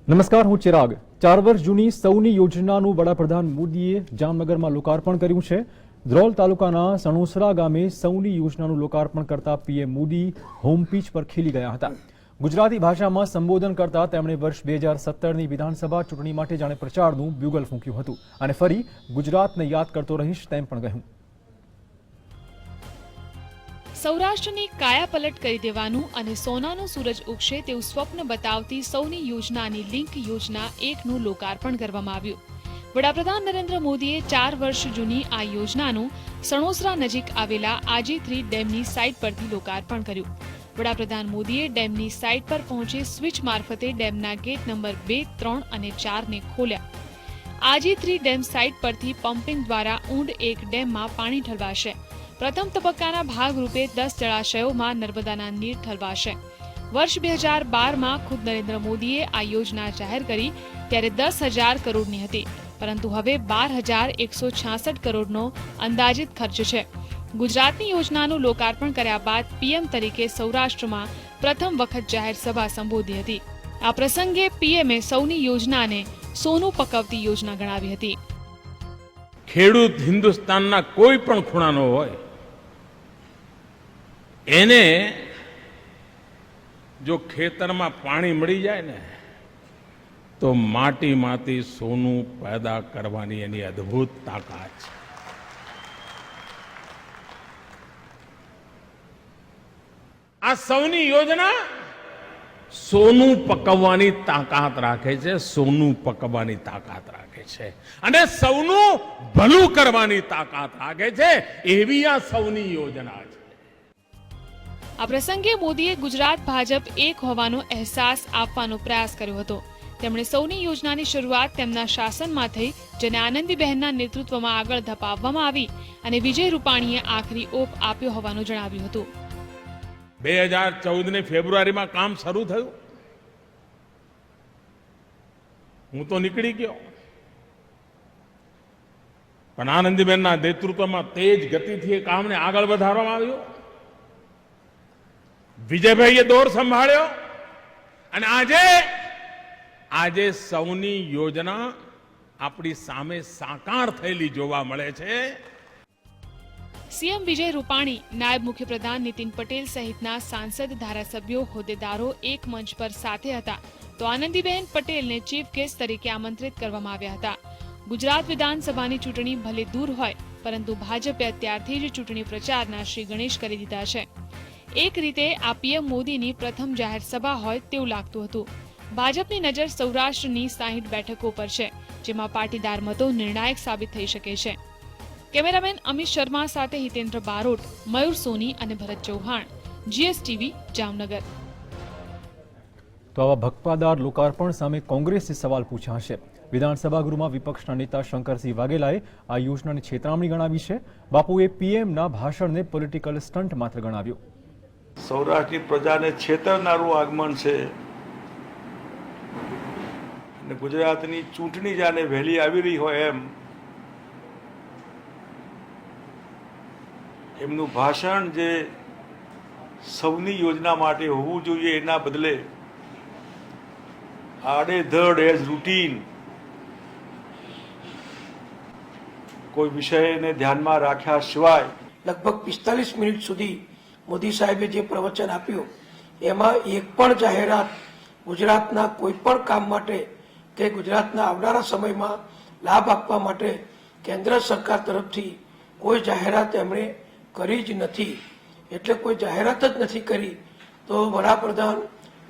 નમસ્કાર, હું ચિરાગ। 4 વર્ષ જૂની સૌની યોજનાનું વડાપ્રધાન મોદીએ જામનગરમાં લોકાર્પણ કર્યું છે। ધ્રોલ તાલુકાના સણોસરા ગામે સૌની યોજનાનું લોકાર્પણ કરતા પીએમ મોદી હોમ પીચ પર ખીલી ગયા હતા। ગુજરાતી ભાષામાં સંબોધન કરતા તેમણે વર્ષ 2017ની વિધાનસભા ચૂંટણી માટે જાણે પ્રચારનું બ્યુગલ ફૂંક્યું હતું અને ફરી ગુજરાતને યાદ કરતો રહીશ તેમ પણ કહ્યું। સૌરાષ્ટ્રની કાયાપલટ કરી દેવાનું અને સોનાનો સૂરજ ઉગશે તેવું સ્વપ્ન બતાવતી સૌની યોજનાની લિંક યોજના 1નું લોકાર્પણ કરવામાં આવ્યું। વડાપ્રધાન નરેન્દ્ર મોદીએ 4 વર્ષ જૂની આ યોજનાનું સણોસરા નજીક આવેલા આજી3 ડેમની સાઇટ પરથી લોકાર્પણ કર્યું। વડાપ્રધાન મોદીએ ડેમની સાઇટ પર પહોંચી સ્વિચ મારફતે ડેમના ગેટ નંબર 2, 3 અને 4ને ખોલ્યા। આજી3 ડેમ સાઇટ પરથી પમ્પિંગ દ્વારા ઊંડ 1 ડેમમાં પાણી ઠલવાશે। પ્રથમ તબક્કાના ભાગરૂપે 10 જળાશયોમાં નર્મદાના નીર ઠલવાશે। વર્ષ 2012માં ખુદ નરેન્દ્ર મોદીએ આ યોજના જાહેર કરી ત્યારે 10,000 કરોડની હતી, પરંતુ હવે 12,166 કરોડનો અંદાજિત ખર્ચ છે। ગુજરાતની યોજનાનું લોકાર્પણ કર્યા બાદ પીએમ તરીકે સૌરાષ્ટ્રમાં પ્રથમ વખત જાહેર સભા સંબોધી હતી। આ પ્રસંગે પીએમએ સૌની યોજનાને સોનું પકવતી યોજના ગણાવી હતી। ખેડૂત હિન્દુસ્તાનના કોઈ પણ ખૂણાનો હોય એને જો ખેતરમાં પાણી મળી જાય ને તો માટીમાંથી સોનું પેદા કરવાની એની અદ્ભુત તાકાત છે। આ સૌની યોજના સોનું પકવવાની તાકાત રાખે છે, સોનું પકવવાની તાકાત રાખે છે અને સૌનું ભલું કરવાની તાકાત રાખે છે, એવી આ સૌની યોજના છે। આ પ્રસંગે મોદીએ ગુજરાત ભાજપ એક હોવાનો અહેસાસ આપવાનો પ્રયાસ કર્યો હતો। તેમણે સૌની યોજનાની શરૂઆત તેમના શાસનમાં થઈ, જેને આનંદીબહેનના નેતૃત્વમાં આગળ ધપાવવામાં આવી અને વિજય રૂપાણીએ આખરી ઓપ આપ્યો હોવાનું જણાવ્યું હતું। 2014ની ફેબ્રુઆરીમાં કામ શરૂ થયું, હું તો નીકળી ગયો, પણ આનંદીબહેનના નેતૃત્વમાં તેજ ગતિથી એ કામને આગળ વધારવામાં આવ્યું। વિજયભાઈએ દોર સંભાળ્યો અને આજે સૌની યોજના આપણી સામે સાકાર થયેલી જોવા મળે છે। સીએમ વિજય રૂપાણી, નાયબ મુખ્યપ્રધાન નીતિન પટેલ સહિતના સાંસદ, ધારાસભ્યો, હોદ્દેદારો એક મંચ પર સાથે હતા, તો આનંદીબહેન પટેલને ચીફ ગેસ્ટ તરીકે આમંત્રિત કરવામાં આવ્યા હતા। ગુજરાત વિધાનસભાની ચૂંટણી ભલે દૂર હોય, પરંતુ ભાજપે અત્યારથી જ ચૂંટણી પ્રચારના શ્રી ગણેશ કરી દીધા છે। એક રીતે આ પીએમ મોદીની પ્રથમ જાહેર સભા હોય તેવું લાગતું હતું। ભાજપની નજર સૌરાષ્ટ્રની 60 બેઠકો પર છે, જેમાં પાટીદાર મતો નિર્ણાયક સાબિત થઈ શકે છે। કેમેરામેન અમિત શર્મા સાથે હિતેન્દ્ર બારોટ, મયુર સોની અને ભરત ચૌહાણ, GSTV, જામનગર। તો આવા ભક્પાદાર લોકાર્પણ સામે કોંગ્રેસે સવાલ પૂછ્યા છે। વિધાનસભા ગૃહમાં વિપક્ષના નેતા શંકરસિંહ વાઘેલાએ આ યોજનાની છેતરામણી ગણાવી છે। બાપુએ પીએમના ભાષણને પોલિટિકલ સ્ટન્ટ માત્ર ગણાવ્યું। સૌરાષ્ટ્રની પ્રજાને છેતરનારું આગમન છે અને ગુજરાતની ચૂંટણી જાણે વહેલી આવી રહી હોય એમનું ભાષણ જે સૌની યોજના માટે હોવું જોઈએ એના બદલે આડેધડ એઝ રૂટીન કોઈ વિષયને ધ્યાનમાં રાખ્યા સિવાય લગભગ 45 મિનિટ સુધી મોદી સાહેબે જે પ્રવચન આપ્યું એમાં એક પણ જાહેરાત ગુજરાતના કોઈ પણ કામ માટે કે ગુજરાતના આવનારા સમયમાં લાભ આપવા માટે કેન્દ્ર સરકાર તરફથી કોઈ જાહેરાત એમણે કરી જ નથી। એટલે કોઈ જાહેરાત જ નથી કરી તો વડાપ્રધાન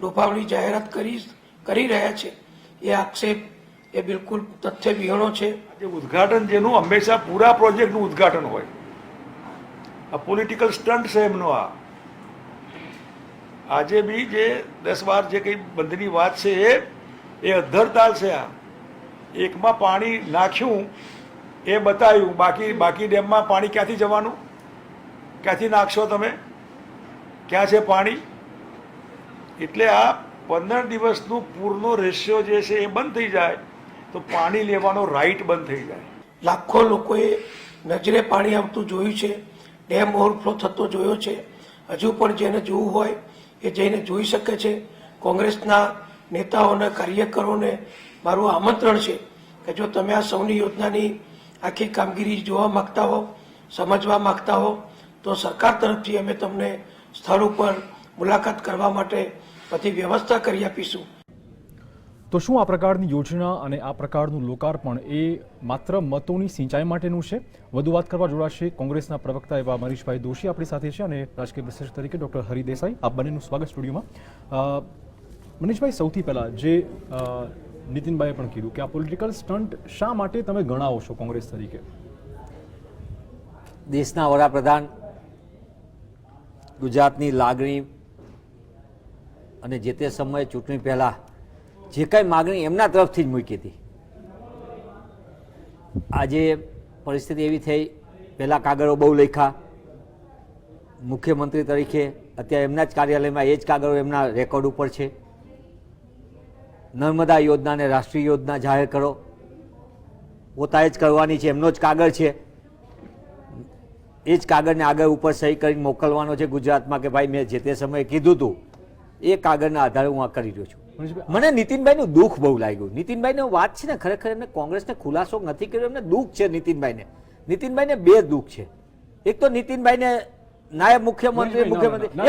લોભાવણી જાહેરાત કરી રહ્યા છે એ આક્ષેપ એ બિલકુલ તથ્ય વિહોણો છે। જે ઉદ્ઘાટન જેનું હંમેશા પૂરા પ્રોજેક્ટનું ઉદ્ઘાટન હોય, આ પોલિટિકલ સ્ટન્ટ છે એમનો। આજે બી જે 10-12 જે કંઈ બંધની વાત છે એ અધ્ધરતાલ છે। આ એકમાં પાણી નાખ્યું એ બતાવ્યું, બાકી ડેમમાં પાણી ક્યાંથી જવાનું, ક્યાંથી નાખશો તમે, ક્યાં છે પાણી? એટલે આ 15 દિવસનું પૂરનો રેશિયો જે છે એ બંધ થઈ જાય તો પાણી લેવાનો રાઈટ બંધ થઈ જાય। લાખો લોકોએ નજરે પાણી આવતું જોયું છે, ડેમ ઓવરફ્લો થતો જોયો છે। હજુ પણ જેને જોવું હોય એ જઈને જોઈ શકે છે। કોંગ્રેસના નેતાઓને કાર્યકરોને મારું આમંત્રણ છે કે જો તમે આ સૌની યોજનાની આખી કામગીરી જોવા માંગતા હો, સમજવા માંગતા હો, તો સરકાર તરફથી અમે તમને સ્થળ ઉપર મુલાકાત કરવા માટે બધી વ્યવસ્થા કરી આપીશું. તો શું આ પ્રકારની યોજના અને આ પ્રકારનું લોકાર્પણ એ માત્ર મતોની સિંચાઈ માટેનું છે? વધુ વાત કરવા જોડાશે કોંગ્રેસના પ્રવક્તા એવા મનીષભાઈ દોશી આપણી સાથે છે અને રાજકીય વિશ્લેષક તરીકે ડોક્ટર હરિ દેસાઈ. આપ બંનેનું સ્વાગત સ્ટુડિયોમાં. મનીષભાઈ, સૌથી પહેલા જે નીતિનભાઈએ પણ કીધું કે આ પોલિટિકલ સ્ટન્ટ શા માટે તમે ગણાવો છો કોંગ્રેસ તરીકે? દેશના વડાપ્રધાન ગુજરાતની લાગણી અને જે તે સમયે ચૂંટણી પહેલા જે કાંઈ માગણી એમના તરફથી જ મૂકી હતી. આજે પરિસ્થિતિ એવી થઈ, પહેલાં કાગળો બહુ લખ્યા, મુખ્યમંત્રી તરીકે અત્યારે એમના જ કાર્યાલયમાં એ જ કાગળો એમના રેકોર્ડ ઉપર છે. નર્મદા યોજનાને રાષ્ટ્રીય યોજના જાહેર કરો, પોતાએ જ કરવાની છે, એમનો જ કાગળ છે. એ જ કાગળને આગળ ઉપર સહી કરીને મોકલવાનો છે ગુજરાતમાં કે ભાઈ મેં જે તે સમયે કીધું હતું એ કાગળના આધારે હું આ કરી રહ્યો છું. મને નીતિનભાઈનું દુઃખ બહુ લાગ્યું. નીતિનભાઈની વાત છે ને, ખરેખર એમને કોંગ્રેસને ખુલાસો નથી કર્યો, એમને દુઃખ છે નીતિનભાઈને. નીતિનભાઈને બે દુઃખ છે. એક તો નીતિનભાઈને નાયબ મુખ્યમંત્રી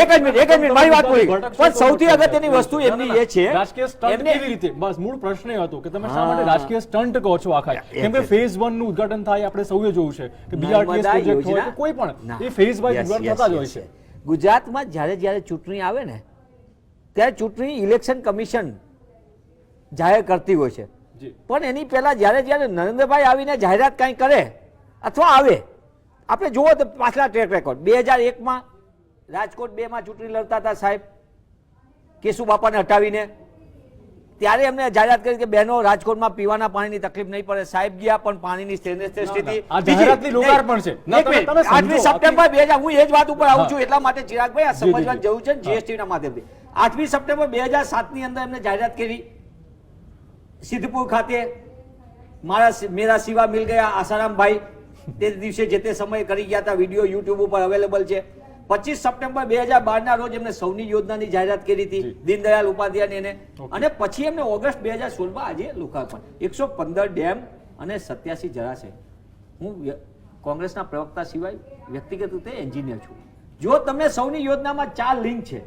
એક જ મિનિટ મારી વાત પૂરી. પણ સૌથી અગત્યની વસ્તુ એમની એ છે, રાજકીય સ્ટન્ટ કેવી રીતે, બસ મૂળ પ્રશ્ન એ હતો કે તમે શા માટે રાજકીય સ્ટન્ટ કહો છો આખા? કેમ કે ફેઝ 1 નું ઉદ્ઘાટન થાય, આપણે સૌએ જોયું છે કે બીઆરટીએસ પ્રોજેક્ટ હોય કે કોઈ પણ એ ફેઝ વાઇઝ ઉદ્ઘાટન થતા જ હોય છે. ગુજરાતમાં જ્યારે ચૂંટણી આવે ને ત્યારે ચૂંટણી ઇલેક્શન કમિશન જાહેર કરતી હોય છે. પણ એની પહેલા જ્યારે નરેન્દ્રભાઈ આવીને જાહેરાત કાંઈ કરે અથવા આવે, આપણે જુઓ તો પાછલા ટ્રેક રેકોર્ડ 2001માં રાજકોટ 2માં ચૂંટણી લડતા હતા સાહેબ, કેશુબાપાને હટાવીને. ત્યારે એમને જાહેરાત કરી કે બહેનો રાજકોટમાં પીવાના પાણીની તકલીફ નહીં પડે. સાહેબ ગયા પણ પાણીની સ્થિતિ 8મી સપ્ટેમ્બર 2000, હું એ જ વાત ઉપર આવું છું એટલા માટે ચિરાગભાઈ આ સમજવાની જરૂર છે જીએસટી ના માધ્યમથી. 8મી સપ્ટેમ્બર 2007ની અંદર એમને જાહેરાત કરી સિદ્ધપુર ખાતે મેરા સિવા મિલ ગયા આસારામભાઈ તે દિવસે જે તે સમયે કરી ગયા હતા. વિડીયો યુટ્યુબ ઉપર અવેલેબલ છે. 25 સપ્ટેમ્બર 2012ના રોજ એમને સૌની યોજનાની જાહેરાત કરી હતી, દીનદયાળ ઉપાધ્યાયની એને. અને પછી એમને ઓગસ્ટ 2016માં આજે લોકાર્પણ 115 ડેમ અને 87 જળાશય. હું કોંગ્રેસના પ્રવક્તા સિવાય વ્યક્તિગત રીતે એન્જિનિયર છું. જો તમે સૌની યોજનામાં 4 લિંક છે,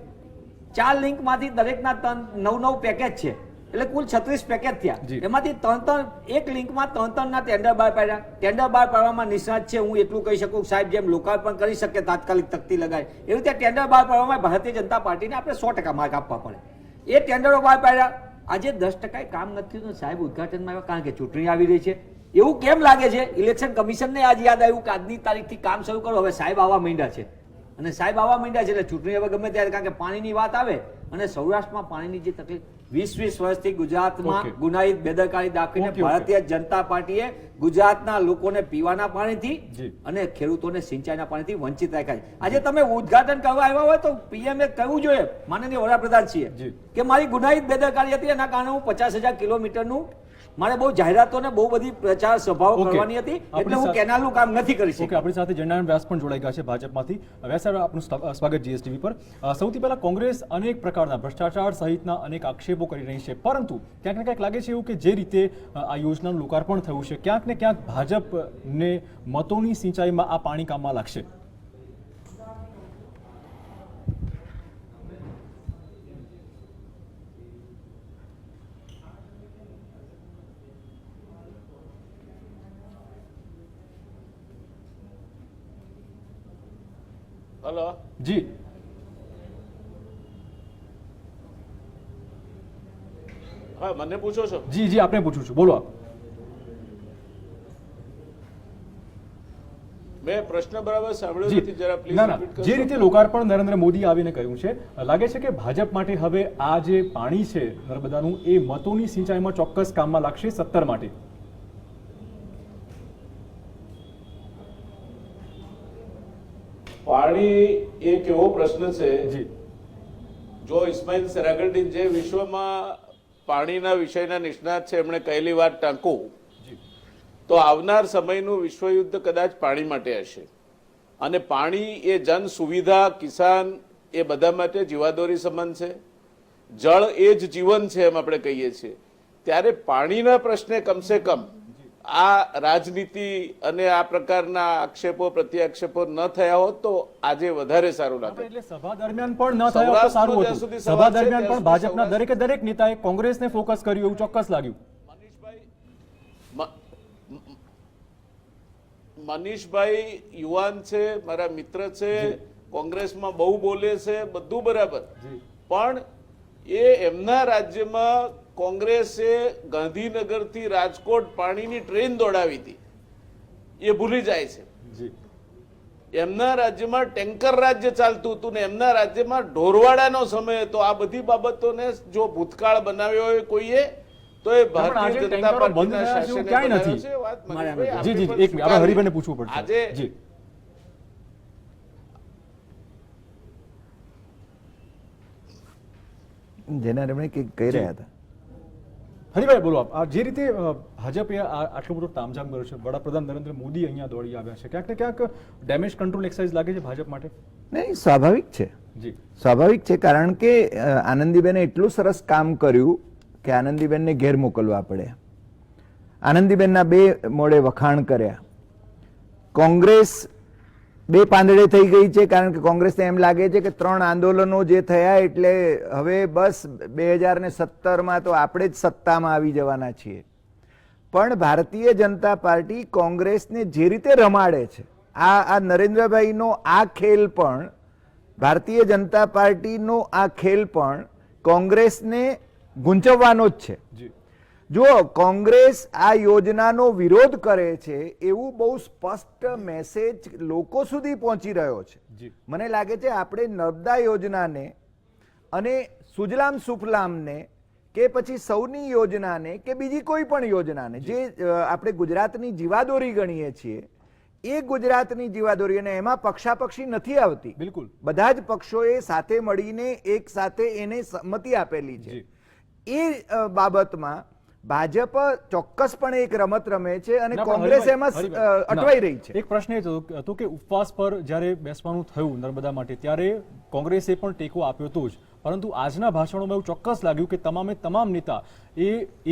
4 લિંકમાંથી દરેકના 9 પેકેજ છે, એટલે કુલ 36 પેકેજ થયા. એમાંથી 3 એક લિંકમાં 3 ના ટેન્ડર બહાર પાડ્યા. ટેન્ડર બહાર પાડવામાં નિષ્ણાત છે, હું એટલું કહી શકું સાહેબ, જેમ લોકાર્પણ કરી શકે તાત્કાલિક તકતી લગાય એવી રીતે ટેન્ડર બહાર પાડવામાં ભારતીય જનતા પાર્ટીને આપણે 100% માર્ક આપવા પડે. એ ટેન્ડરો બહાર પાડ્યા. આજે 10% કામ નથી થયું સાહેબ ઉદઘાટનમાં આવ્યા, કારણ કે ચૂંટણી આવી રહી છે. એવું કેમ લાગે છે ઇલેક્શન કમિશનને આજ યાદ આવ્યું કે આજની તારીખથી કામ શરૂ કરો? હવે સાહેબ આવવા માંડ્યા છે અને સાહેબ આવવા માંડ્યા છે એટલે ચૂંટણી હવે ગમે ત્યારે, કારણ કે પાણીની વાત આવે અને સૌરાષ્ટ્રમાં પાણીની જે તકલીફ 20 વર્ષથી ગુજરાતમાં ગુનાહિત બેદરકારી દાખવીને ભારતીય જનતા પાર્ટીએ ગુજરાતના લોકોને પીવાના પાણીથી અને ખેડૂતોને સિંચાઈના પાણીથી વંચિત રાખ્યા છે. આજે તમે ઉદ્ઘાટન કરવા આવ્યા હોય તો પીએમએ કહ્યું જોઈએ, માનનીય વડાપ્રધાન છીએ, કે મારી ગુનાહિત બેદરકારી હતી, એના કારણે હું 50,000 કિલોમીટરનું મારે બહુ જાહેરાતોને બહુ બધી પ્રચાર સભાઓ કરવાની હતી, એટલે હું કેનાલનું કામ નથી કરી શક્યો. આપણી સાથે જયનારાયણ વ્યાસ પણ જોડાઈ ગયા છે ભાજપમાંથી. વ્યાસ સાહેબ, આપનું સ્વાગત જીએસટીવી પર. સૌથી પહેલા કોંગ્રેસ અનેક પ્રકારના ભ્રષ્ટાચાર સહિતના અનેક આક્ષેપો કરી રહી છે, પરંતુ ક્યાંક ને ક્યાંક લાગે છે એવું કે જે રીતે આ યોજનાનું લોકાર્પણ થયું છે, ક્યાંક ને ક્યાંક ભાજપને મતોની સિંચાઈમાં આ પાણી કામમાં લાગશે. હેલો જી, હા, મને પૂછો છો? જી જી, આપને પૂછું છું, બોલો આપ. મેં પ્રશ્ન બરાબર સાંભળ્યો નથી, જરા પ્લીઝ રિપીટ કરશો? જે રીતે લોકાર્પણ નરેન્દ્ર મોદી આવીને કહ્યું છે, લાગે છે કે ભાજપ માટે હવે આ જે પાણી છે નર્મદાનું એ મતોની સિંચાઈમાં ચોક્કસ કામમાં લાગશે 17 માટે. પાણી એક એવો પ્રશ્ન છે, જો ઇસ્માઇલ સેરાગલ્ડીન જે વિશ્વમાં પાણીના વિષયના નિષ્ણાત છે, એમણે કહેલી વાત ટાંકું તો આવનાર સમયનું વિશ્વયુદ્ધ કદાચ પાણી માટે હશે. અને પાણી એ જન સુવિધા, કિસાન એ બધા માટે જીવાદોરી સમાન છે. જળ એ જ જીવન છે એમ આપણે કહીએ છીએ, ત્યારે પાણીના પ્રશ્ને કમસે કમ આ રાજનીતિ અને આ પ્રકારના આક્ષેપો પ્રત્યાક્ષેપો ન થયા હોત તો આજે વધારે સારું લાગે. એટલે સભા દરમિયાન પણ ન થયા હોત તો સારું જ્યાં હતું. સુધી સભા સવાલ છે દરમિયાન ત્યાં પણ સુધી ભાજપના દરેકે દરેક નેતાએ કોંગ્રેસને ફોકસ કર્યું એવું ચોક્કસ લાગ્યું. મનીષભાઈ યુવાન છે, મારા મિત્ર છે, કોંગ્રેસમાં બહુ બોલે છે, બધું બરાબર, પણ એ એમના રાજ્યમાં કોંગ્રેસે ગાંધીનગરથી રાજકોટ પાણીની ટ્રેન દોડાવી હતી એ ભૂલી જાય છે. એમના રાજ્યમાં ટેન્કર રાજ્ય ચાલતું હતું ને એમના રાજ્યમાં ઢોરવાડાનો સમય હતો. આ બધી બાબતોને જો ભૂતકાળ બનાવ્યો હોય કોઈએ તો એ ભારતીય જનતા પાર્ટીના શાસને બનાવ્યો છે. વાત મનીષભાઈ, જી જી આપણે એક મિનિટ, આપણે હરિભાઈને પૂછવું પડશે. આજે જી જેના રમણે કંઈક કહી રહ્યા હતા. હરિભાઈ બોલો આપ. આ જે રીતે ભાજપે આટલો બધો તામઝામ કર્યો છે, વડાપ્રધાન નરેન્દ્ર મોદી અહીંયા દોડી આવ્યા છે, ક્યાંક ને ક્યાંક ડેમેજ કંટ્રોલ એક્સરસાઇઝ લાગે છે ભાજપ માટે? નહીં, સ્વાભાવિક છે, જી સ્વાભાવિક છે, કારણ કે આનંદીબેને એટલું સરસ કામ કર્યું કે આનંદીબેનને ઘેર મોકલવા પડ્યા. આનંદીબેનના બે મોડે વખાણ કર્યા. કોંગ્રેસ બે પાંદડે થઈ ગઈ છે, કારણ કે કોંગ્રેસને એમ લાગે છે કે 3 આંદોલનો જે થયા એટલે હવે બસ 2017માં તો આપણે જ સત્તામાં આવી જવાના છીએ. પણ ભારતીય જનતા પાર્ટી કોંગ્રેસને જે રીતે રમાડે છે, આ નરેન્દ્રભાઈનો આ ખેલ પણ, ભારતીય જનતા પાર્ટીનો આ ખેલ પણ કોંગ્રેસને ગૂંચવવાનો જ છે. જો કોંગ્રેસ આ યોજનાનો વિરોધ કરે છે એવું બહુ સ્પષ્ટ મેસેજ લોકો સુધી પહોંચી રહ્યો છે. મને લાગે છે આપણે નર્મદા યોજનાને અને સુજલામ સુફલામને કે પછી સૌની યોજનાને કે બીજી કોઈ પણ યોજનાને જે આપણે ગુજરાતની જીવાદોરી ગણીએ છીએ એ ગુજરાતની જીવાદોરી, અને એમાં પક્ષાપક્ષી નથી આવતી. બિલકુલ બધા જ પક્ષોએ સાથે મળીને એક સાથે એને સંમતિ આપેલી છે. એ બાબતમાં ભાજપ ચોક્કસપણે એક રમત રમે છે અને કોંગ્રેસ એમાં અટવાઈ રહી છે. એક પ્રશ્ન એ હતો કે ઉપવાસ પર જ્યારે બેસવાનું થયું નર્મદા માટે ત્યારે કોંગ્રેસે પણ ટેકો આપ્યો હતો જ, પરંતુ આજના ભાષણોમાં એવું ચોક્કસ લાગ્યું કે તમામ નેતા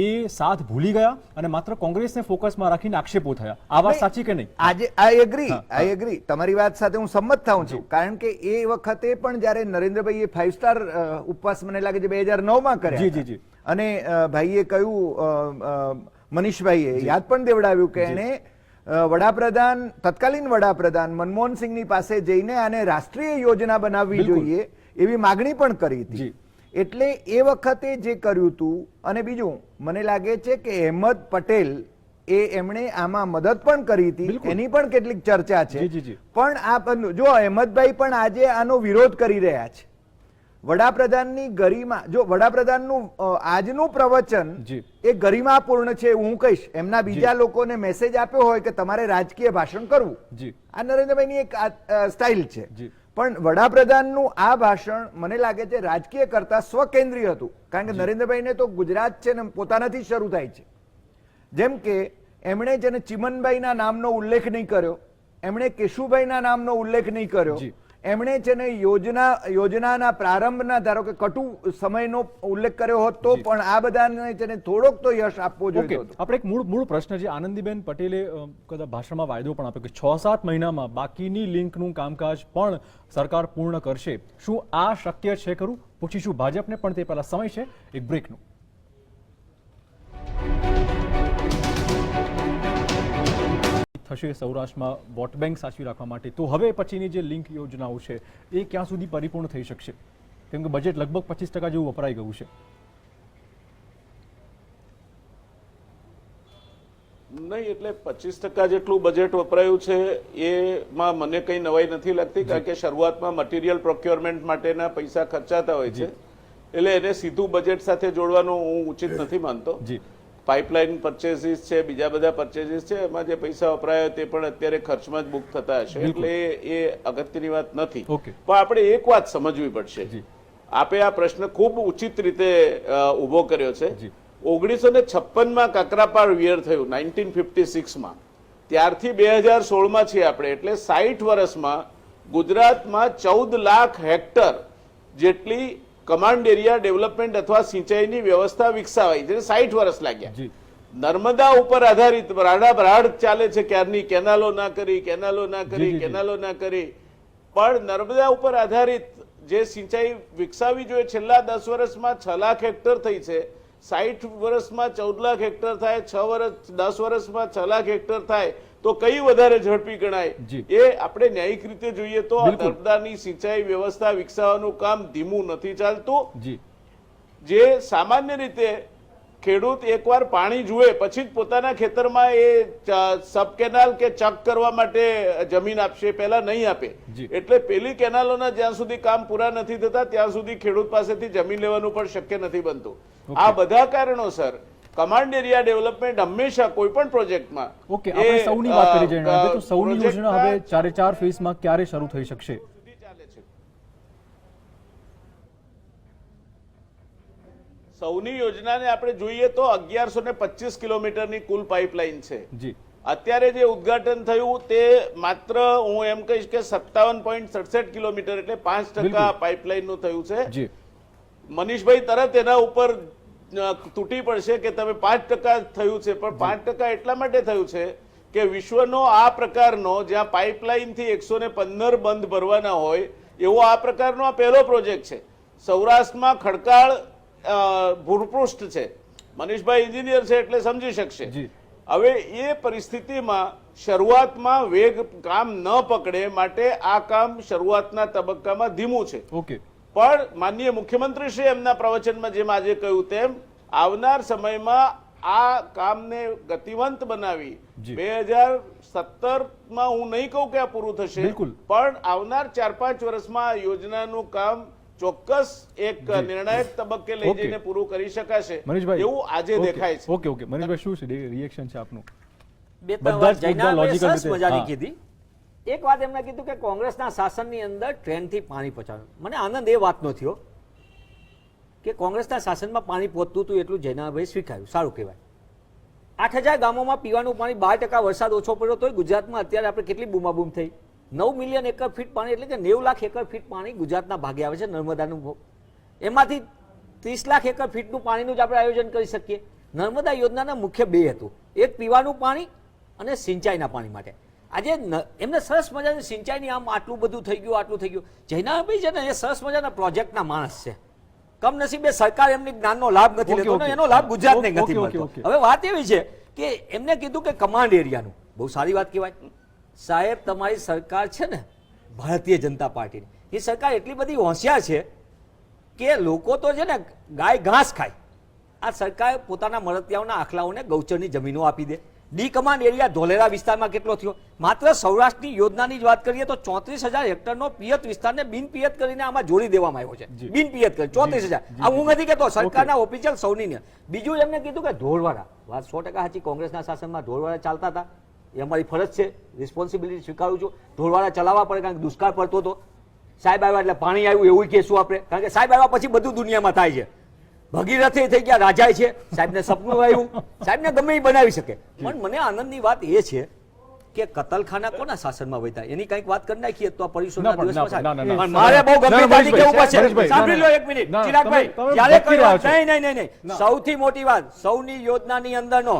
એ સાથ ભૂલી ગયા અને માત્ર કોંગ્રેસને ફોકસમાં રાખીને આક્ષેપો થયા. આ વાત સાચી કે નહીં? આજે આઈ એગ્રી, તમારી વાત સાથે હું સંમત થાઉં છું, કારણ કે એ વખતે પણ જ્યારે નરેન્દ્રભાઈએ 5 સ્ટાર ઉપવાસ મને લાગે છે 2009માં કર્યા. જી જી. અને ભાઈએ કહ્યું, મનીષભાઈએ યાદ પણ દેવડાવ્યું કે એને તત્કાલીન વડાપ્રધાન મનમોહનસિંહની પાસે જઈને આને રાષ્ટ્રીય યોજના બનાવવી જોઈએ એવી માગણી પણ કરી હતી. એટલે એ વખતે જે કર્યું હતું, અને બીજું મને લાગે છે કે અહેમદ પટેલ એમણે આમાં મદદ પણ કરી હતી, એની પણ કેટલીક ચર્ચા છે. પણ આ જો અહેમદભાઈ પણ આજે આનો વિરોધ કરી રહ્યા છે. વડાપ્રધાનની ગરિમા, જો વડાપ્રધાનનું આજનું પ્રવચન એ ગરિમાપૂર્ણ છે હું કહીશ. એમના બીજા લોકોને મેસેજ આપ્યો હોય કે તમારે રાજકીય ભાષણ કરવું, આ નરેન્દ્રભાઈની એક સ્ટાઇલ છે. પણ વડાપ્રધાનનું આ ભાષણ મને લાગે છે રાજકીય કરતા સ્વકેન્દ્રીય હતું, કારણ કે નરેન્દ્રભાઈને તો ગુજરાત છે ને પોતાનાથી શરૂ થાય છે. જેમ કે એમણે જેને ચિમનભાઈના નામનો ઉલ્લેખ નહીં કર્યો, એમણે કેશુભાઈના નામનો ઉલ્લેખ નહીં કર્યો, એમણે છે ને યોજનાના પ્રારંભના ધારો કે કટુ સમયનો ઉલ્લેખ કર્યો હોત તો પણ આ બધાને છે ને થોડોક તો યશ આપવો જોઈએ. આપણે એક મૂળ પ્રશ્ન છે. આનંદીબેન પટેલે કદાચ ભાષણમાં વાયદો પણ આપ્યો કે 6-7 મહિનામાં બાકીની લિંકનું કામકાજ પણ સરકાર પૂર્ણ કરશે. શું આ શક્ય છે ખરું? પૂછીશું ભાજપને, પણ તે પહેલા સમય છે એક બ્રેકનો. થશે સૌરાષ્ટ્રમાં વોટ બેંક સાચવી રાખવા માટે, તો હવે પછીની જે લિંક યોજનાઓ છે એ ક્યાં સુધી પરિપૂર્ણ થઈ શકશે? કેમ કે બજેટ લગભગ 25% જેવું વપરાઈ ગયું છે. નહીં, એટલે 25% જેટલું બજેટ વપરાયું છે એમાં મને કંઈ નવાઈ નથી લાગતી, કારણ કે શરૂઆતમાં મટીરિયલ પ્રોક્યોરમેન્ટ માટેના પૈસા ખર્ચાતા હોય છે, એટલે એને સીધું બજેટ સાથે જોડવાનું હું ઉચિત નથી માનતો. પાઇપલાઇન પરચેસીસ છે, બીજા બધા પરચેસીસ છે, એમાં જે પૈસા વપરાય તે પણ અત્યારે ખર્ચમાં જ બુક થતા હશે, એટલે એ અગત્યની વાત નથી. પણ આપણે એક વાત સમજવી પડશે. આપે આ પ્રશ્ન ખૂબ ઉચિત રીતે ઉભો કર્યો છે. 1956માં કાકરાપાર વિયર થયું, 1956માં, ત્યારથી 2016માં છીએ આપણે, એટલે 60 વર્ષમાં ગુજરાતમાં 14 લાખ હેક્ટર જેટલી કમાન્ડ એરિયા ડેવલપમેન્ટ અથવા સિંચાઈની વ્યવસ્થા વિકસાવાઈ, જેને 60 વર્ષ લાગ્યા. જી નર્મદા ઉપર આધારિત રાડાભરાડ ચાલે છે ક્યારની, કેનાલો ના કરી, કેનાલો ના કરી, કેનાલો ના કરી, પણ નર્મદા ઉપર આધારિત જે સિંચાઈ વિકસાવી જોઈએ છેલ્લા 10 વર્ષમાં 6 લાખ હેક્ટર થઈ છે. 60 વર્ષમાં 14 લાખ હેક્ટર થાય, 10 વર્ષમાં 6 લાખ હેક્ટર થાય તો કઈ વધારે ઝડપી ગણાય? જી. એ આપણે ન્યાયિક રીતે જોઈએ તો આ નર્મદાની સિંચાઈ વ્યવસ્થા વિકસાવવાનું કામ ધીમું નથી ચાલતું. જી જે સામાન્ય રીતે ખેડૂત એકવાર પાણી જુએ પછી જ પોતાના ખેતરમાં એ સબ કેનાલ કે ચક કરવા માટે જમીન આપશે, પહેલા નહીં આપે. જી. એટલે પેલી કેનાલોના જ્યાં સુધી કામ પૂરા નથી થતા ત્યાં સુધી ખેડૂત પાસેથી જમીન લેવાનું પણ શક્ય નથી બનતું. આ બધા કારણોસર કમાન્ડ એરિયા ડેવલપમેન્ટ હંમેશા કોઈ પણ પ્રોજેક્ટમાં ઓકે, આપણે સૌની વાત કરી જણાવીએ તો સૌની યોજના હવે 4 ફેઝમાં ક્યારે શરૂ થઈ શકશે? ચાલે છે. સૌની યોજનાને આપણે જોઈએ તો 1125 કિલોમીટરની કુલ પાઇપલાઇન છે. જી અત્યારે જે ઉદ્ઘાટન થયું તે માત્ર હું એમ કહીશ કે 57.67 કિલોમીટર એટલે 5% પાઇપલાઇનનું થયું છે. જી મનીષભાઈ તરત એના ઉપર તૂટી પડશે કે તમે 5% થયું છે, પણ 5% એટલા માટે થયું છે કે વિશ્વનો આ પ્રકારનો જ્યાં પાઇપલાઇન થી 115 બંધ ભરવાના હોય એવો આ પ્રકારનો આ પહેલો પ્રોજેક્ટ છે. સૌરાષ્ટ્રમાં ખડકાળ ભૂપૃષ્ઠ છે. મનીષભાઈ એન્જિનિયર છે એટલે સમજી શકશે. હવે એ પરિસ્થિતિમાં શરૂઆતમાં વેગ કામ ન પકડે માટે આ કામ શરૂઆતના તબક્કામાં ધીમું છે. ઓકે, પણ માનનીય મુખ્યમંત્રી શ્રી એમના પ્રવચનમાં જેમ આજે કહ્યું તેમ આવનાર સમયમાં આ કામને ગતિવંત બનાવી 2017માં હું નહીં કહું કે આ પૂરું થશે, પણ આવનાર 4-5 વર્ષમાં આ યોજનાનું કામ ચોક્કસ એક નિર્ણાયક તબક્કે લઈ જઈને પૂરું કરી શકાશે એવું આજે દેખાય છે. ઓકે ઓકે મનીષભાઈ, શું છે રિએક્શન છે આપનું? બે ત્રણ વાત જયનાભાઈએ સરસ મજાની કીધી. એક વાત એમને કીધું કે કોંગ્રેસના શાસનની અંદર ટ્રેનથી પાણી પહોંચાડવું. મને આનંદ એ વાતનો થયો કે કોંગ્રેસના શાસનમાં પાણી પહોંચતું હતું એટલું જયનાભાઈ સ્વીકાર્યું, સારું કહેવાય. 8000 ગામોમાં પીવાનું પાણી, 12% વરસાદ ઓછો પડ્યો તોય ગુજરાતમાં અત્યારે આપણે કેટલી બૂમાબૂમ થઈ. 9 મિલિયન એકર ફીટ પાણી એટલે કે 90 લાખ એકર ફીટ પાણી ગુજરાતના ભાગે આવે છે નર્મદાનું. એમાંથી 30 લાખ એકર ફીટનું પાણીનું જ આપણે આયોજન કરી શકીએ. નર્મદા યોજનાના મુખ્ય 2 હતું, એક પીવાનું પાણી અને સિંચાઈના પાણી માટે. આજે એમને સરસ મજાની સિંચાઈની આમ આટલું બધું થઈ ગયું, આટલું થઈ ગયું. જયનાભાઈ છે ને એ સરસ મજાના પ્રોજેક્ટના માણસ છે. કમનસીબે સરકાર એમની જ્ઞાનનો લાભ નથી લેતો, એનો લાભ ગુજરાતને નથી મળતો. હવે વાત એવી છે કે એમને કીધું કે કમાન્ડ એરિયાનું, બહુ સારી વાત કહેવાય. સાહેબ, તમારી સરકાર છે ને ભારતીય જનતા પાર્ટીની, એ સરકાર એટલી બધી હોશિયાર છે કે લોકો તો છે ને ગાય ઘાસ ખાય. આ સરકાર પોતાના મળતિયાઓના આખલાઓને ગૌચરની જમીનો આપી દે. ડી કમાન્ડ એરિયા ધોલેરા વિસ્તારમાં કેટલો થયો? માત્ર સૌરાષ્ટ્રની યોજનાની જ વાત કરીએ તો 34,000 હેક્ટરનો પિયત વિસ્તારને બિન પિયત કરીને આમાં જોડી દેવામાં આવ્યો છે. બિન પિયત કરી 34,000. આ હું નથી કહેતો, સરકારના ઓફિશિયલ સૌની. બીજું એમને કીધું કે ઢોરવાડા, વાત 100% સાચી. કોંગ્રેસના શાસનમાં ઢોરવાડા ચાલતા હતા, એ અમારી ફરજ છે, રિસ્પોન્સિબિલિટી સ્વીકારું છું. ઢોરવાડા ચલાવવા પડે કારણ કે દુષ્કાળ પડતો હતો. સાહેબ આવ્યા એટલે પાણી આવ્યું એવું કહેશું આપણે, કારણ કે સાહેબ આવ્યા પછી બધું દુનિયામાં થાય છે. ભગીરથે થઈ ગયા રાજાય છે, સાહેબને સપનું આવ્યું, સાહેબને ગમે એ બનાવી શકે. પણ મને આનંદની વાત એ છે કે કતલખાના કોના શાસનમાં વધ્યા એની કંઈક વાત કરી નાખીએ તો આ પરિષદના દિવસમાં મારે બહુ ગંભીરતાથી કહેવું પડશે. સાંભળી લો એક મિનિટ ચિરાગભાઈ, જ્યારે કહ્યું નહીં, સૌથી મોટી વાત સૌની યોજનાની અંદરનો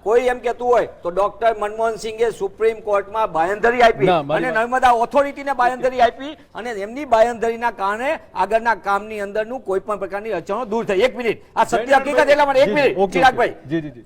કોઈ એમ કહેતું હોય તો ડોક્ટર મનમોહન સિંઘે સુપ્રીમ કોર્ટમાં બાંયધરી આપી અને નર્મદા ઓથોરિટીને બાંયધરી આપી અને એમની બાંયધરીના કારણે આગળના કામની અંદરનું કોઈ પણ પ્રકારની અડચણો દૂર થઈ. એક મિનિટ, આ સત્ય હકીકત એટલા માટે. એક મિનિટ ચિરાગભાઈ,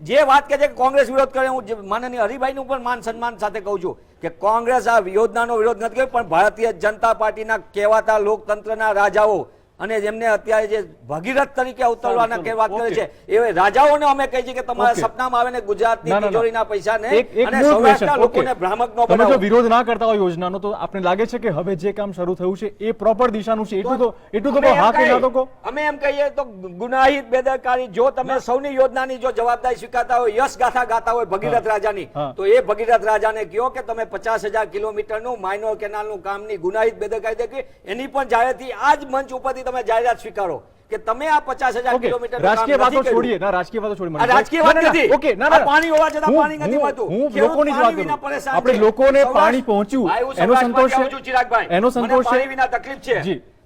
જે વાત કે છે કે કોંગ્રેસ વિરોધ કરે, હું માનનીય હરિભાઈનું પણ માન સન્માન સાથે કહું છું કે કોંગ્રેસ આ યોજનાનો વિરોધ નથી કર્યો, પણ ભારતીય જનતા પાર્ટીના કહેવાતા લોકતંત્રના રાજાઓ અને જેમને અત્યારે જે ભગીરથ તરીકે અવતરવાના કે વાત કરે છે એ રાજાઓને અમે કહીએ છીએ કે તમારા સપનામાં આવે ને ગુજરાતની તિજોરીના પૈસાને અને સૌરાષ્ટ્રના લોકોને ભ્રામક ન બનાવો. જો વિરોધ ના કરતા હોય યોજનાનો તો આપણે લાગે છે કે હવે જે કામ શરૂ થયું છે એ પ્રોપર દિશાનું છે, એટલું તો હા કે ના તો કહો. અમે એમ કહીએ તો ગુનાહિત બેદરકારી, જો તમે સૌની યોજનાની જો જવાબદારી સ્વીકારતા હોય, યશ ગાથા ગાતા હોય ભગીરથ રાજાની, તો એ ભગીરથ રાજાને કહો કે તમે 50,000 કિલોમીટરનું માઇનોર કેનાલનું કામની ગુનાહિત બેદરકારી દેખી એની પણ જાહેરથી આ જ મંચ ઉપરથી તમે જાહેરાત સ્વીકારો કે તમે આ 50,000 કિલોમીટર રાજકીય વાતો છોડીએ ના, રાજકીય વાતો છોડી. રાજકીય વાત નથી. ઓકે, ના પાણી હોવા છતાં પાણી નથી મળતું. હું લોકોની જ વાત કરું. આપણે લોકોને પાણી પહોંચ્યું એનો સંતોષ છે, એનો સંતોષ છે. પાણી વિના તકલીફ છે.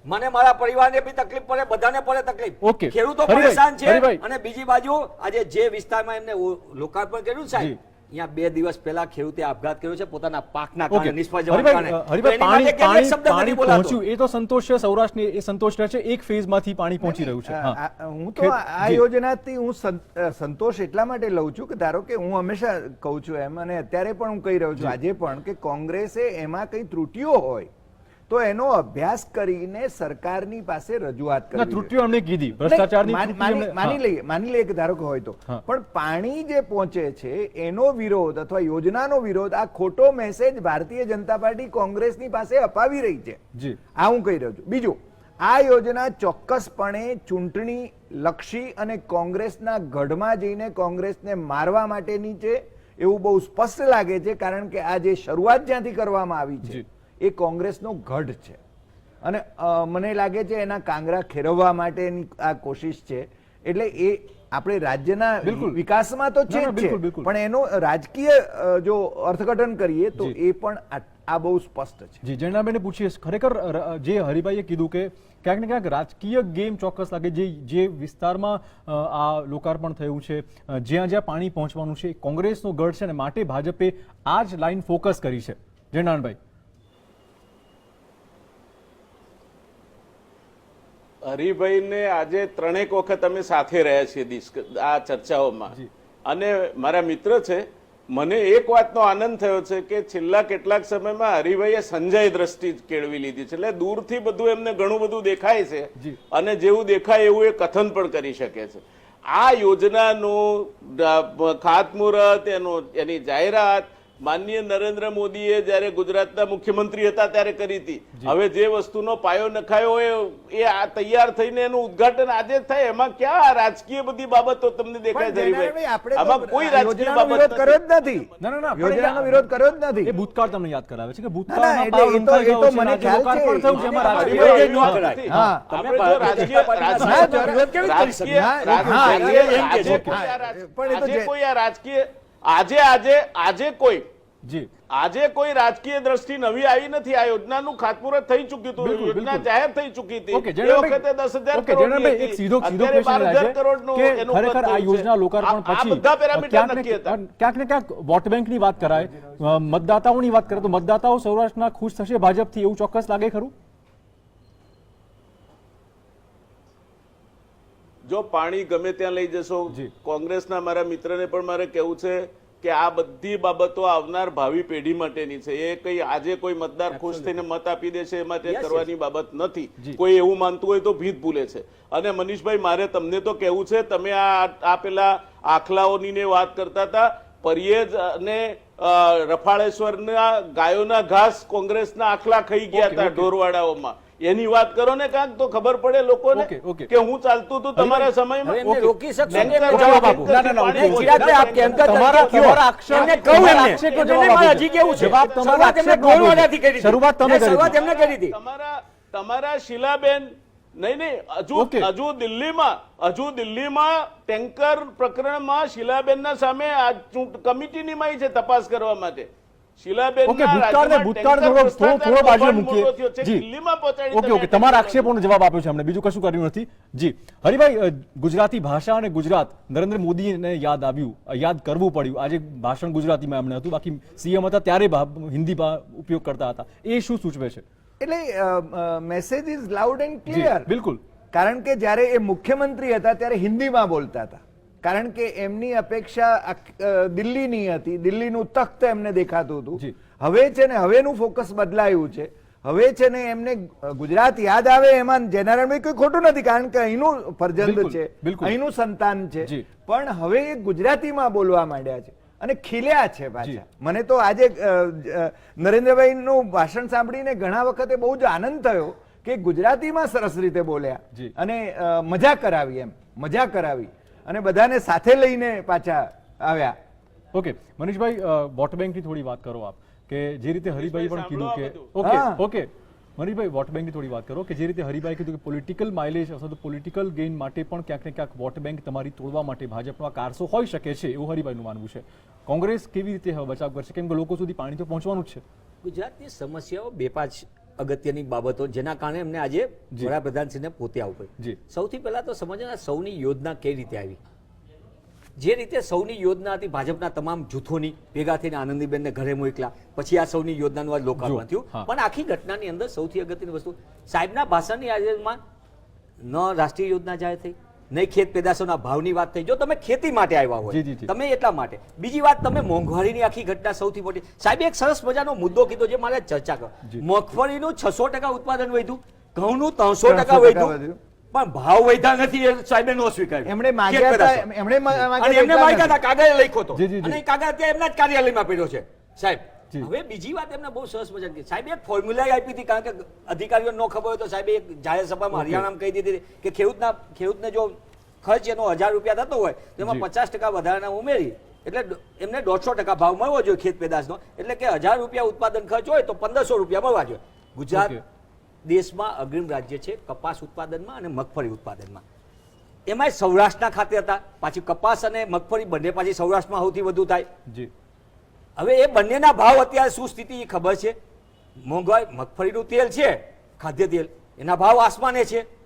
મને મારા પરિવારને બી તકલીફ પડે, બધાને પડે તકલીફ. ઓકે. ખેડૂતો હરિભાઈ, પરેશાન છે. હરિભાઈ. અને બીજી બાજુ આજે જે વિસ્તારમાં એમને લોકાર્પણ કર્યું ને સાહેબ, જી. અહીંયા 2 દિવસ પહેલા ખેડૂતે આપઘાત કર્યો છે પોતાના પાકના ઓકે. કારણે, નિષ્ફળ જવાના કારણે. હરિભાઈ, તો એની માટે પાણી ક્યારેય શબ્દ પાણી નથી બોલાતો. પહોંચ્યું એ તો સંતોષ છે, સૌરાષ્ટ્રની એ સંતોષ રહે છે. એક ફેઝમાંથી પાણી પહોંચી રહ્યું છે. હા. હું તો આ યોજનાથી હું સંતોષ એટલા માટે લઉં છું કે ધારો કે હું હંમેશા કહું છું એમ, અને અત્યારે પણ હું કહી રહ્યો છું આજે પણ, કે કોંગ્રેસે એમાં કઈ ત્રુટીઓ હોય તો એનો અભ્યાસ કરીને સરકારની પાસે રજૂઆત ના, કરવી ત્રુટીઓ એમણે કીધી, ભ્રષ્ટાચારની ત્રુટી એમણે- માની લઈએ કે ધારો કે હોય તો, હા. પણ પાણી જે પહોંચે છે એનો વિરોધ અથવા યોજનાનો વિરોધ, આ ખોટો મેસેજ ભારતીય જનતા પાર્ટી કોંગ્રેસની પાસે અપાવી રહી છે. જી. આ હું કહી રહ્યો છું. બીજું, આ યોજના ચોક્કસપણે ચૂંટણી લક્ષી અને કોંગ્રેસના ગઢમાં જઈને કોંગ્રેસને મારવા માટેની છે એવું બહુ સ્પષ્ટ લાગે છે, કારણ કે આ જે શરૂઆત જ્યાંથી કરવામાં આવી છે જી. એ કોંગ્રેસનો ગઢ છે, અને મને લાગે છે એના કાંગરા ખેરવવા માટેની આ કોશિશ છે. એટલે એ આપણે રાજ્યના બિલકુલ. વિકાસમાં તો છે ના, ના, જ બિલકુલ, છે, બિલકુલ. પણ એનો રાજકીય જો અર્થઘટન કરીએ તો જી. એ પણ આ બહુ સ્પષ્ટ છે. જી, જૈનાબેને પૂછીએ, ખરેખર જે હરિભાઈએ કીધું કે ક્યાંક ને ક્યાંક રાજકીય ગેમ ચોક્કસ લાગે. જે વિસ્તારમાં આ લોકાર્પણ થયું છે, જ્યાં જ્યાં પાણી પહોંચવાનું છે, કોંગ્રેસનો ગઢ છે, અને માટે ભાજપે આ જ લાઈન ફોકસ કરી છે. જૈનાભાઈ. હરિભાઈને આજે 3 વખત અમે સાથે રહ્યા છીએ આ ચર્ચાઓમાં, અને મારા મિત્ર છે. મને એક વાતનો આનંદ થયો છે કે છેલ્લા કેટલાક સમયમાં હરિભાઈએ સંજય દ્રષ્ટિ કેળવી લીધી છે, એટલે દૂરથી બધું એમને ઘણું બધું દેખાય છે, અને જેવું દેખાય એવું એ કથન પણ કરી શકે છે. આ યોજનાનું ખાતમુહૂર્ત, એની જાહેરાત માનનીય નરેન્દ્ર મોદીએ જ્યારે ગુજરાતના મુખ્યમંત્રી હતા ત્યારે કરી હતી. હવે જે વસ્તુનો પાયો નખાયો હોય એ આ તૈયાર થઈને એનું ઉદ્ઘાટન આજે થાય, એમાં ક્યાં રાજકીય બધી બાબતો તમને દેખાય છે હરિભાઈ? આમાં કોઈ રાજકીય બાબત કર્યો જ નથી. ના, ના, ના, યોજનાનો વિરોધ કર્યો જ નથી. એ ભૂતકાળ તમને યાદ કરાવે છે કે ના, ભૂતકાળમાં એટલે પાવ એ તો- લંકાઈ એ તો ગયો છે, મને આજે ખ્યાલ લોકાર્પણ છે. થયું છે, એમાં હરિભાઈ, રાજકીય એવું ગેમ ન નથી. કરાય. હા. આપણે જો રાજકીય આજે કોઈ રાજકીય દ્રષ્ટિ નવી આવી નથી. આ યોજનાનું ખાતમુહૂર્ત થઈ ચૂક્યું હતું, બિલકુલ, યોજના બિલકુલ. જાહેર થઈ ચૂકી હતી. ઓકે, એ જયરામભાઈ, વખતે 10,000 ઓકે, કરોડની જયરામભાઈ, હતી. એક સીધો અત્યારે question આવે 12,000 છે કરોડનું કે એનું ખરેખર પદ આ થયું યોજના છે. લોકાર્પણ આ પછી બધા પેરામીટર નક્કી હતા. ક્યાંક ને ક્યાંક વોટ બેંકની વાત કરાય, મતદાતાઓની વાત કરે તો મતદાતાઓ સૌરાષ્ટ્રના ખુશ થશે ભાજપથી, એવું ચોક્કસ લાગે ખરું? જો પાણી ગમે ત્યાં લઈ જશો, કોંગ્રેસના મારા મિત્રને પણ મારે કહેવું છે કે આ બધી બાબતો આવનાર ભાવિ પેઢી માટેની છે. એ કઈ આજે કોઈ મતદાર ખુશ થઈને મત આપી દે છે એ માટે કરવાની બાબત નથી. કોઈ એવું માનતું હોય તો ભીત ભૂલે છે. અને મનીષભાઈ, મારે તમને તો કહેવું છે, તમે આ પેલા આખલાઓની વાત કરતા હતા, પરિયેજ અને રફાળેશ્વરના ગાયોના ઘાસ કોંગ્રેસના આખલા ખાઈ ગયા હતા ઢોરવાડાઓમાં. એની વાત કરો ને કાંક તો ખબર પડે લોકોને કે હું ચાલતું હતું તમારા સમયમાં. એમને રોકી શકશો ને? જવાબ આપો. ના, ના, ના, નહીં, ચિરાગભાઈ, આપ કેમ કરતા તમારા નથી? તમારા આક્ષેપ- એમને કહું તમારા એમને. આક્ષેપનો એમને જવાબ મારે આપો. હજી કેવું છે? જવાબ તમારા શરૂઆત એમને આક્ષેપનો આપો. ઢોરવાડાથી કરી હતી. શરૂઆત તમે કરી શરૂઆત હતી. એમને કરી હતી. તમારા શીલાબેન નહીં હજુ દિલ્હીમાં ટેન્કર પ્રકરણમાં શીલાબેનના સામે કમિટી નિમાઈ છે તપાસ કરવા માટે. થોડો બાજુ મૂકીએ. દિલ્હીમાં ઓકે, તમારા આક્ષેપોનો જવાબ આપ્યો છે, અમને બીજું કશું કર્યું નથી. જી હરિભાઈ, ગુજરાતી ભાષા અને ગુજરાત, નરેન્દ્ર મોદીને યાદ કરવું પડ્યું. આજે ભાષણ ગુજરાતીમાં એમણે હતું, બાકી સીએમ હતા ત્યારે હિન્દી ઉપયોગ કરતા હતા. એ શું સૂચવે છે? એટલે message is loud and clear. બિલકુલ. કારણ કે જ્યારે એ મુખ્યમંત્રી હતા ત્યારે હિન્દીમાં બોલતા હતા, કારણ કે એમની અપેક્ષા દિલ્હીની હતી, દિલ્હીનું તખ્ત એમને દેખાતું હતું. હવે છે ને હવેનું ફોકસ બદલાયું છે. હવે છે ને એમને ગુજરાત યાદ આવે એમાં જયનારાયણભાઈ કોઈ ખોટું નથી, કારણ કે અહીંનું ફરજંદ છે, અહીંનું સંતાન છે, પણ હવે એ ગુજરાતીમાં બોલવા માંડ્યા છે અને ખીલ્યા છે પાછા. મને તો આજે નરેન્દ્રભાઈનું ભાષણ સાંભળીને ઘણા વખતે બહુ જ આનંદ થયો કે ગુજરાતીમાં સરસ રીતે બોલ્યા અને મજા કરાવી, મજા કરાવી અને બધાને સાથે લઈને પાછા આવ્યા. ઓકે મનીષભાઈ, વોટ બેંકની થોડી વાત કરો આપ, કે જે રીતે હરિભાઈ પણ કીધું કે ઓકે મનીષભાઈ, વોટ બેંકની થોડી વાત કરો, કે જે રીતે હરિભાઈ કીધું કે પોલિટિકલ માઇલેજ અથવા તો પોલિટિકલ ગેઇન માટે પણ ક્યાંક ને ક્યાંક વોટ બેંક તમારી તોડવા માટે ભાજપનો આ કારસો હોઈ શકે છે, એવું હરિભાઈનું માનવું છે. કોંગ્રેસ કેવી રીતે બચાવ કરશે, કેમ કે લોકો સુધી પાણી તો પહોંચવાનું જ છે. ગુજરાતની સમસ્યાઓ બે પાંચ અગત્યની બાબતો જેના કારણે એમને આજે વડાપ્રધાનશ્રીને પોતે આવવું જી. પડ્યું. સૌથી પહેલા તો સમજના સૌની યોજના કઈ રીતે આવી. જે રીતે સૌની યોજના હતી ભાજપના તમામ જૂથોની ભેગા થઈને આનંદીબેનને ઘરે મોકલ્યા, પછી આ સૌની યોજનાનું આ લોકાર્પણ થયું. હા. પણ આખી ઘટનાની અંદર સૌથી અગત્યની વસ્તુ સાહેબના ભાષણની આજમાં ન રાષ્ટ્રીય યોજના જાહેર થઈ, નહીં ખેત પેદાશોના ભાવની વાત થઈ. જો તમે ખેતી માટે આવ્યા જી, હોય જી, જી. તમે એટલા માટે. બીજી વાત, તમે મોંઘવારીની આખી ઘટના સૌથી મોટી. સાહેબે એક સરસ મજાનો મુદ્દો કીધો જે મારે ચર્ચા કરો. જી. મગફળીનું 600% ઉત્પાદન વધ્યું, ઘઉંનું 300% 300% વધ્યું, વધ્યું. પણ ભાવ વધ્યા નથી એ સાહેબે નો સ્વીકાર્યું. એમણે ખેત માગ્યા પેદાશો. હતા, એમણે માગ્યા અને એમને હતા માગ્યા હતા, કાગળ લખ્યો હતો. જી, જી, જી. અને એ કાગળ અત્યારે એમના જ કાર્યાલયમાં પડ્યો છે સાહેબ. જી. હવે બીજી વાત એમને બહુ સરસ મજાની કીધી. સાહેબે એક ફોર્મ્યુલા આપી હતી, કારણ કે અધિકારીઓને ન ખબર હોય તો સાહેબે એક જાહેર સભામાં હરિયાણામાં કહી દીધી હતી કે ખેડૂતને જો ખર્ચ એનો 1000 રૂપિયા થતો હોય તો એમાં જી. 50% વધારાના ઉમેરી એટલે એમને 150% ભાવ મળવો જોઈએ ખેત પેદાશનો. એટલે કે 1000 રૂપિયા ઉત્પાદન ખર્ચ હોય તો 1500 રૂપિયા મળવા જોઈએ. ગુજરાત ઓકે. દેશમાં અગ્રીમ રાજ્ય છે કપાસ ઉત્પાદનમાં અને મગફળી ઉત્પાદનમાં. એમાંય સૌરાષ્ટ્રના ખાતે હતા. પાછી કપાસ અને મગફળી બંને પાછી સૌરાષ્ટ્રમાં સૌથી વધુ થાય. જી. હવે એ બંનેના ભાવ અત્યારે શું સ્થિતિ એ ખબર છે. મોંઘવારી, મગફળીનું તેલ છે ખાદ્ય તેલ, એના ભાવ આસમાને છે.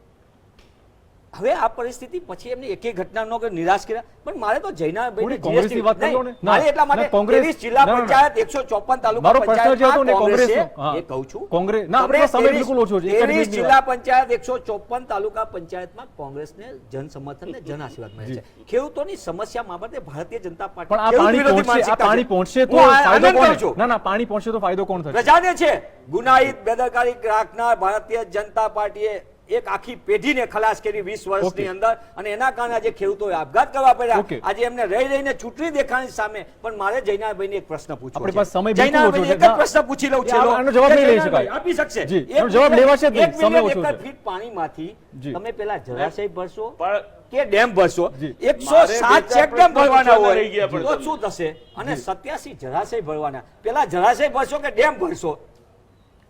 હવે આ પરિસ્થિતિ પછી એમને એક ઘટનાનો નિરાશ કર્યા. પણ મારે તો જયનાભાઈને થોડી કોંગ્રેસની વાત કરી લો ને. મારે એટલા માટે ના, કોંગ્રેસ- 23 જિલ્લા ના, ના, ના. પંચાયત 154 તાલુકા મારો પ્રશ્ન જે હતો ને પંચાયતમાં કોંગ્રેસનો, કોંગ્રેસે, હા. એ કહું છું કોંગ્રેસ- ના, તમને આપણો સમય બિલકુલ ઓછો છે. એક જ 23 મિનિટની જિલ્લા પંચાયત 154 તાલુકા પંચાયતમાં કોંગ્રેસને જન સમર્થન ને જન આશીર્વાદ મળે છે. ખેડૂતોની સમસ્યા બાબતે ભારતીય જનતા પાર્ટી પણ આ ખેડૂત પાણી વિરોધી પહોંચશે, આ માનસિકતા પાણી છે. પહોંચશે તો હું ફાયદો આનંદ કોને? કરું છું. ના ના, પાણી પહોંચશે તો ફાયદો કોણ થશે? પ્રજાને છે. ગુનાહિત બેદરકારી રાખનાર ભારતીય જનતા પાર્ટીએ એક આખી પેઢીને ખલાસ કરી 20 વર્ષની ઓકે. અંદર, અને એના કારણે આજે ખેડૂતોએ આપઘાત કરવા પડ્યા. ઓકે. આજે એમને રહી રહીને ચૂંટણી દેખાણી સામે. પણ મારે જયનાભાઈને એક પ્રશ્ન પૂછવો આપણી છે. પાસે સમય બિલકુલ જયનાભાઈને ઓછો છે. એક જ ના, પ્રશ્ન પૂછી લઉં એ છેલ્લો. આનો જવાબ નહીં લઈ જયનાભાઈ શકાય. આપી શકશે. જી, એક એનો જવાબ મિલિયન- લેવાશે જ નહીં. એક સમય મિલિયન ઓછો એકર છે. ફીટ પાણીમાંથી જી. તમે પેલા જળાશય ભરશો પણ કે ડેમ ભરશો? જી. 107 મારે બે ચાર ચેક ડેમ ભરવાના પ્રશ્નો રહી ગયા હોય પણ તો શું થશે? અને 87 જળાશય ભરવાના. પેલા જળાશય ભરશો કે ડેમ ભરશો?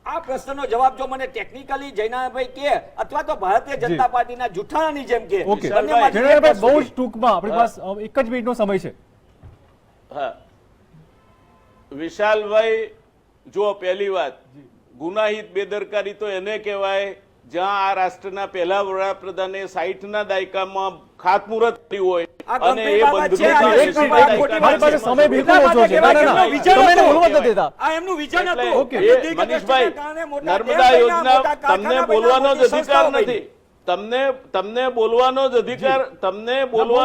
આ પ્રશ્નનો જવાબ જો મને ટેકનિકલી જયનાભાઈ કે અથવા તો ભારતીય જનતા પાર્ટીના જુઠ્ઠાણાની જેમ કે ઓકે. બંનેમાંથી જયનાભાઈ, એક બહુ વસ્તુ જ ટૂંકમાં આપણી પાસે એક જ મિનિટનો સમય છે. હા વિશાલભાઈ, જો પહેલી વાત, ગુનાહિત બેદરકારી તો એને કહેવાય જ્યાં આ રાષ્ટ્રના પહેલા વડાપ્રધાને 60ના દાયકામાં ખાતમુહૂર્ત કર્યું હોય આ અને ગંભીર એ બાબત છે. બંધનું આ કામ એક 80ના મિનિટ, દાયકામાં મારી પાસે સમય બિલકુલ એટલા ઓછો છે. માટે ના, ના, ના. એમનો વિચાર તમે એને હતો. બોલવા નથી દેતા. આ એમનું વિઝન એટલે હતું. ઓકે. એ કે મનીષભાઈ, કારણે મોટા નર્મદા ડેમ યોજના બન્યા, મોટા તમને કારખાના બોલવાનો જ બન્યા, અધિકાર મોટી નથી. તમને બોલવાનો જ અધિકાર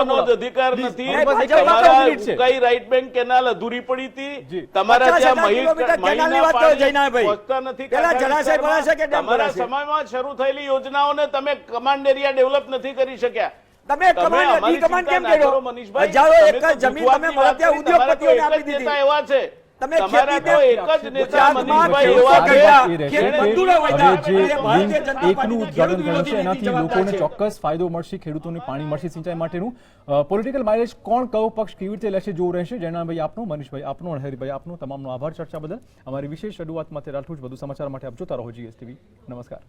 બોલો. અધિકાર Please, નથી. મારી પાસે એક તમારા મિનિટ છે. ઉકાઈ રાઈટ બેંક કેનાલ અધૂરી પડી જી. હતી. તમારા 50,000 ત્યાં કિલોમીટર કેનાલની વાત કરો, જયનાભાઈ. પહોંચતા નથી. પેલા જળાશય ભરાશે કે ડેમ તમારા ભરાશે? સમયમાં શરૂ થયેલી યોજનાઓને તમે કમાન્ડ એરિયા ડેવલપ નથી કરી શક્યા. તમે કમાન્ડ અમારી ડી કમાન્ડ ચિંતા કેમ ના કર્યો? કરો, મનીષભાઈ. હજારો તમે એકર તો જમીન તમે ગુજરાતની વાત મળત્યા કરી, તમારા તો ઉદ્યોગપતિઓને એક આપી જ દીધી. નેતા એવા છે. તમે તમારા ખેતી તો બે- એક જ નેતા ગુજરાતમાં મનીષભાઈ ખેડૂત એવા છે. ગયા. એ રહેશે ખેડૂત કે બંધુરો હવે વધ્યા. જે એટલે ભારતીય લિંક જનતા એકનું પાર્ટીના ઉદ્ઘાટન થયું છે ખેડૂત એનાથી વિરોધી લોકોને જવાબદાર છે. ચોક્કસ ફાયદો મળશે, ખેડૂતોને પાણી મળશે સિંચાઈ માટેનું. પોલિટિકલ માઇલેજ કોણ કયો પક્ષ કેવી રીતે લેશે જોવું રહેશે. જયનાભાઈ આપનો, મનીષભાઈ આપનો અને હરિભાઈ આપનો તમામનો આભાર ચર્ચા બદલ. અમારી વિશેષ રજૂઆત માટે આટલું જ. વધુ સમાચાર માટે આપ જોતા રહો GSTV. નમસ્કાર.